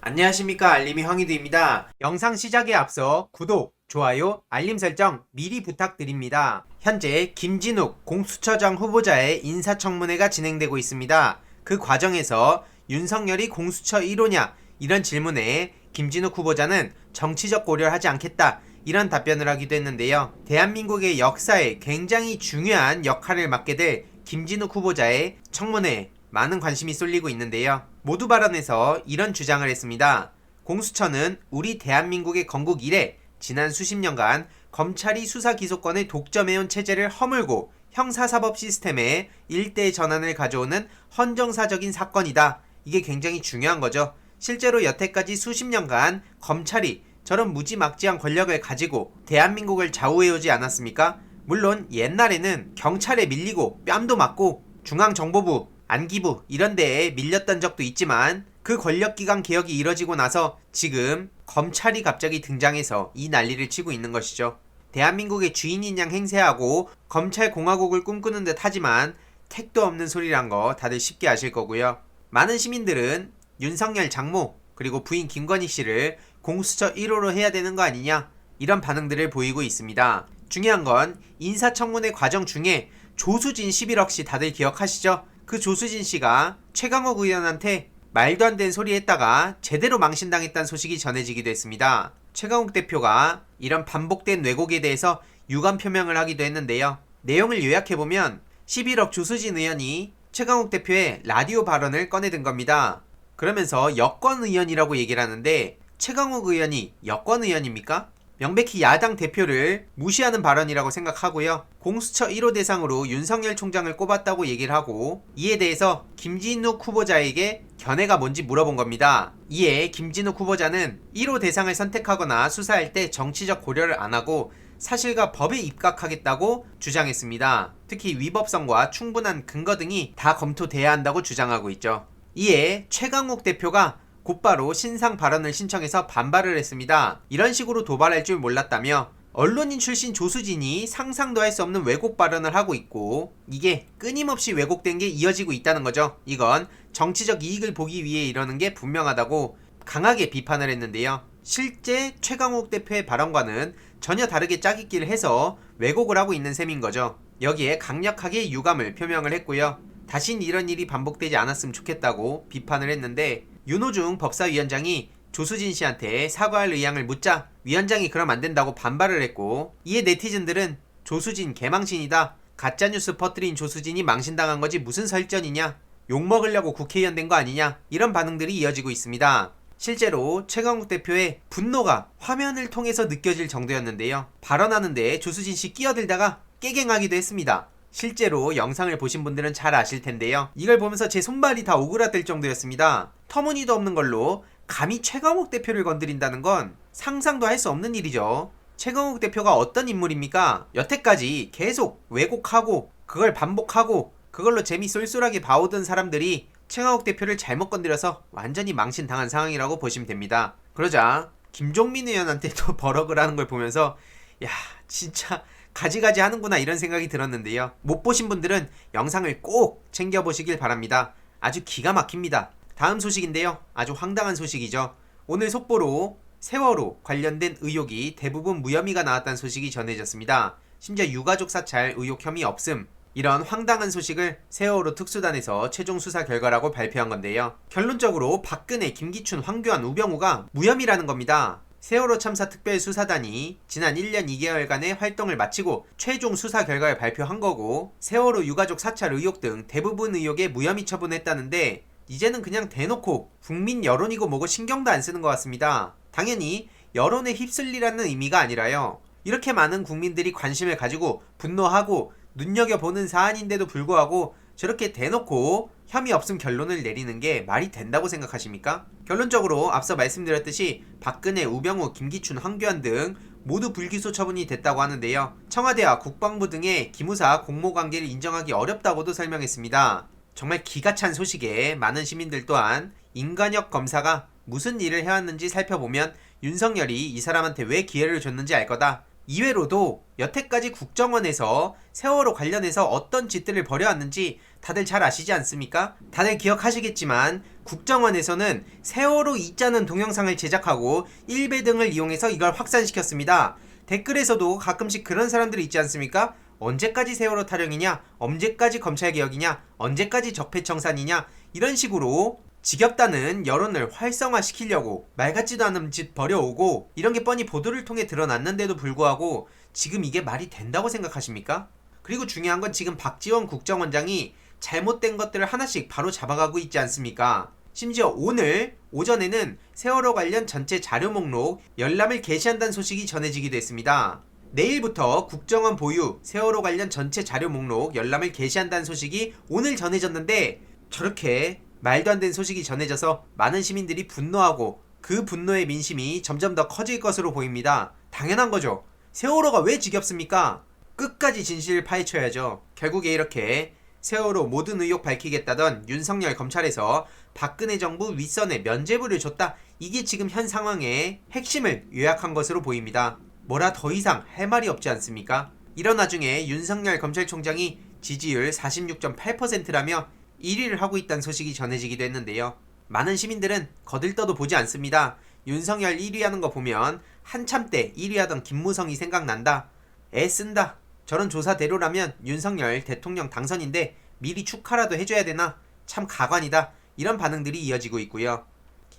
안녕하십니까, 알림이 황희두입니다. 영상 시작에 앞서 구독, 좋아요, 알림 설정 미리 부탁드립니다. 현재 김진욱 공수처장 후보자의 인사청문회가 진행되고 있습니다. 그 과정에서 윤석열이 공수처 1호냐 이런 질문에 김진욱 후보자는 정치적 고려를 하지 않겠다 이런 답변을 하기도 했는데요. 대한민국의 역사에 굉장히 중요한 역할을 맡게 될 김진욱 후보자의 청문회에 많은 관심이 쏠리고 있는데요. 모두 발언에서 이런 주장을 했습니다. 공수처는 우리 대한민국의 건국 이래 지난 수십 년간 검찰이 수사 기소권을 독점해온 체제를 허물고 형사사법 시스템의 일대 전환을 가져오는 헌정사적인 사건이다. 이게 굉장히 중요한 거죠. 실제로 여태까지 수십 년간 검찰이 저런 무지막지한 권력을 가지고 대한민국을 좌우해오지 않았습니까? 물론 옛날에는 경찰에 밀리고 뺨도 맞고 중앙정보부, 안기부 이런 데에 밀렸던 적도 있지만 그 권력기관 개혁이 이뤄지고 나서 지금 검찰이 갑자기 등장해서 이 난리를 치고 있는 것이죠. 대한민국의 주인인 양 행세하고 검찰공화국을 꿈꾸는 듯 하지만 택도 없는 소리란 거 다들 쉽게 아실 거고요. 많은 시민들은 윤석열 장모 그리고 부인 김건희 씨를 공수처 1호로 해야 되는 거 아니냐 이런 반응들을 보이고 있습니다. 중요한 건 인사청문회 과정 중에 조수진 11억 씨 다들 기억하시죠? 그 조수진 씨가 최강욱 의원한테 말도 안 되는 소리 했다가 제대로 망신당했다는 소식이 전해지기도 했습니다. 최강욱 대표가 이런 반복된 왜곡에 대해서 유감 표명을 하기도 했는데요. 내용을 요약해보면 11억 조수진 의원이 최강욱 대표의 라디오 발언을 꺼내든 겁니다. 그러면서 여권 의원이라고 얘기를 하는데 최강욱 의원이 여권 의원입니까? 명백히 야당 대표를 무시하는 발언이라고 생각하고요. 공수처 1호 대상으로 윤석열 총장을 꼽았다고 얘기를 하고 이에 대해서 김진욱 후보자에게 견해가 뭔지 물어본 겁니다. 이에 김진욱 후보자는 1호 대상을 선택하거나 수사할 때 정치적 고려를 안 하고 사실과 법에 입각하겠다고 주장했습니다. 특히 위법성과 충분한 근거 등이 다 검토돼야 한다고 주장하고 있죠. 이에 최강욱 대표가 곧바로 신상 발언을 신청해서 반발을 했습니다. 이런 식으로 도발할 줄 몰랐다며 언론인 출신 조수진이 상상도 할 수 없는 왜곡 발언을 하고 있고 이게 끊임없이 왜곡된 게 이어지고 있다는 거죠. 이건 정치적 이익을 보기 위해 이러는 게 분명하다고 강하게 비판을 했는데요. 실제 최강욱 대표의 발언과는 전혀 다르게 짜깁기를 해서 왜곡을 하고 있는 셈인 거죠. 여기에 강력하게 유감을 표명을 했고요. 다신 이런 일이 반복되지 않았으면 좋겠다고 비판을 했는데 윤호중 법사위원장이 조수진 씨한테 사과할 의향을 묻자 위원장이 그럼 안 된다고 반발을 했고 이에 네티즌들은 조수진 개망신이다. 가짜뉴스 퍼뜨린 조수진이 망신당한 거지 무슨 설전이냐. 욕먹으려고 국회의원 된 거 아니냐. 이런 반응들이 이어지고 있습니다. 실제로 최강욱 대표의 분노가 화면을 통해서 느껴질 정도였는데요. 발언하는데 조수진 씨 끼어들다가 깨갱하기도 했습니다. 실제로 영상을 보신 분들은 잘 아실 텐데요. 이걸 보면서 제 손발이 다 오그라들 정도였습니다. 터무니도 없는 걸로 감히 최강욱 대표를 건드린다는 건 상상도 할 수 없는 일이죠. 최강욱 대표가 어떤 인물입니까? 여태까지 계속 왜곡하고 그걸 반복하고 그걸로 재미 쏠쏠하게 봐오던 사람들이 최강욱 대표를 잘못 건드려서 완전히 망신당한 상황이라고 보시면 됩니다. 그러자 김종민 의원한테 또 버럭을 하는 걸 보면서 야 진짜 가지가지 하는구나 이런 생각이 들었는데요. 못 보신 분들은 영상을 꼭 챙겨보시길 바랍니다. 아주 기가 막힙니다. 다음 소식인데요. 아주 황당한 소식이죠. 오늘 속보로 세월호 관련된 의혹이 대부분 무혐의가 나왔다는 소식이 전해졌습니다. 심지어 유가족 사찰 의혹 혐의 없음. 이런 황당한 소식을 세월호 특수단에서 최종 수사 결과라고 발표한 건데요. 결론적으로 박근혜, 김기춘, 황교안, 우병우가 무혐의라는 겁니다. 세월호 참사 특별수사단이 지난 1년 2개월간의 활동을 마치고 최종 수사 결과를 발표한 거고 세월호 유가족 사찰 의혹 등 대부분 의혹에 무혐의 처분했다는데 이제는 그냥 대놓고 국민 여론이고 뭐고 신경도 안 쓰는 것 같습니다. 당연히 여론에 휩쓸리라는 의미가 아니라요. 이렇게 많은 국민들이 관심을 가지고 분노하고 눈여겨보는 사안인데도 불구하고 저렇게 대놓고 혐의 없음 결론을 내리는 게 말이 된다고 생각하십니까? 결론적으로 앞서 말씀드렸듯이 박근혜, 우병우, 김기춘, 황교안 등 모두 불기소 처분이 됐다고 하는데요. 청와대와 국방부 등의 기무사 공모관계를 인정하기 어렵다고도 설명했습니다. 정말 기가 찬 소식에 많은 시민들 또한 인간혁 검사가 무슨 일을 해왔는지 살펴보면 윤석열이 이 사람한테 왜 기회를 줬는지 알 거다. 이외로도 여태까지 국정원에서 세월호 관련해서 어떤 짓들을 벌여왔는지 다들 잘 아시지 않습니까? 다들 기억하시겠지만 국정원에서는 세월호 있자는 동영상을 제작하고 일베 등을 이용해서 이걸 확산시켰습니다. 댓글에서도 가끔씩 그런 사람들이 있지 않습니까? 언제까지 세월호 타령이냐? 언제까지 검찰개혁이냐? 언제까지 적폐청산이냐? 이런 식으로 지겹다는 여론을 활성화시키려고 말 같지도 않은 짓 벌여오고 이런 게 뻔히 보도를 통해 드러났는데도 불구하고 지금 이게 말이 된다고 생각하십니까? 그리고 중요한 건 지금 박지원 국정원장이 잘못된 것들을 하나씩 바로 잡아가고 있지 않습니까? 심지어 오늘 오전에는 세월호 관련 전체 자료 목록 열람을 개시한다는 소식이 전해지기도 했습니다. 내일부터 국정원 보유 세월호 관련 전체 자료 목록 열람을 개시한다는 소식이 오늘 전해졌는데 저렇게 말도 안 되는 소식이 전해져서 많은 시민들이 분노하고 그 분노의 민심이 점점 더 커질 것으로 보입니다. 당연한 거죠. 세월호가 왜 지겹습니까? 끝까지 진실을 파헤쳐야죠. 결국에 이렇게 세월호 모든 의혹 밝히겠다던 윤석열 검찰에서 박근혜 정부 윗선에 면죄부를 줬다. 이게 지금 현 상황의 핵심을 요약한 것으로 보입니다. 뭐라 더 이상 할 말이 없지 않습니까? 이런 와중에 윤석열 검찰총장이 지지율 46.8%라며 1위를 하고 있다는 소식이 전해지기도 했는데요. 많은 시민들은 거들떠도 보지 않습니다. 윤석열 1위 하는 거 보면 한참 때 1위 하던 김무성이 생각난다. 애쓴다. 저런 조사대로라면 윤석열 대통령 당선인데 미리 축하라도 해줘야 되나? 참 가관이다. 이런 반응들이 이어지고 있고요.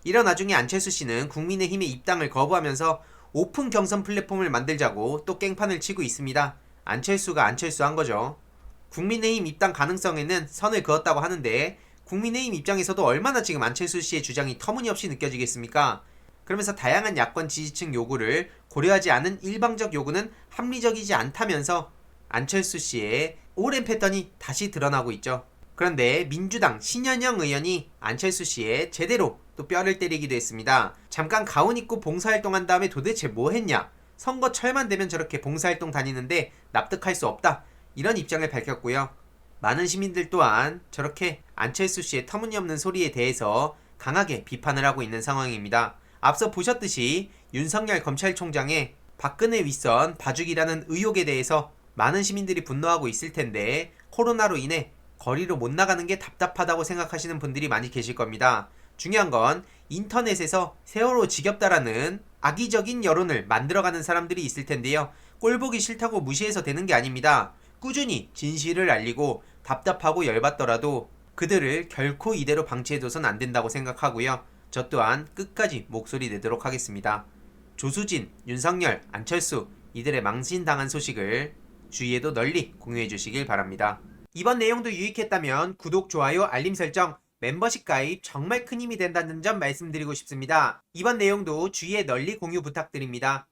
이런 와중에 안철수 씨는 국민의힘의 입당을 거부하면서 오픈 경선 플랫폼을 만들자고 또 깽판을 치고 있습니다. 안철수가 안철수한 거죠. 국민의힘 입당 가능성에는 선을 그었다고 하는데 국민의힘 입장에서도 얼마나 지금 안철수 씨의 주장이 터무니없이 느껴지겠습니까? 그러면서 다양한 야권 지지층 요구를 고려하지 않은 일방적 요구는 합리적이지 않다면서 안철수 씨의 오랜 패턴이 다시 드러나고 있죠. 그런데 민주당 신현영 의원이 안철수 씨의 제대로 또 뼈를 때리기도 했습니다. 잠깐 가운 입고 봉사활동한 다음에 도대체 뭐 했냐? 선거철만 되면 저렇게 봉사활동 다니는데 납득할 수 없다. 이런 입장을 밝혔고요. 많은 시민들 또한 저렇게 안철수 씨의 터무니없는 소리에 대해서 강하게 비판을 하고 있는 상황입니다. 앞서 보셨듯이 윤석열 검찰총장의 박근혜 윗선 봐주기라는 의혹에 대해서 많은 시민들이 분노하고 있을 텐데 코로나로 인해 거리로 못 나가는 게 답답하다고 생각하시는 분들이 많이 계실 겁니다. 중요한 건 인터넷에서 세월호 지겹다라는 악의적인 여론을 만들어가는 사람들이 있을 텐데요. 꼴보기 싫다고 무시해서 되는 게 아닙니다. 꾸준히 진실을 알리고 답답하고 열받더라도 그들을 결코 이대로 방치해둬선 안 된다고 생각하고요. 저 또한 끝까지 목소리 내도록 하겠습니다. 조수진, 윤석열, 안철수 이들의 망신당한 소식을 주위에도 널리 공유해 주시길 바랍니다. 이번 내용도 유익했다면 구독, 좋아요, 알림 설정, 멤버십 가입 정말 큰 힘이 된다는 점 말씀드리고 싶습니다. 이번 내용도 주위에 널리 공유 부탁드립니다.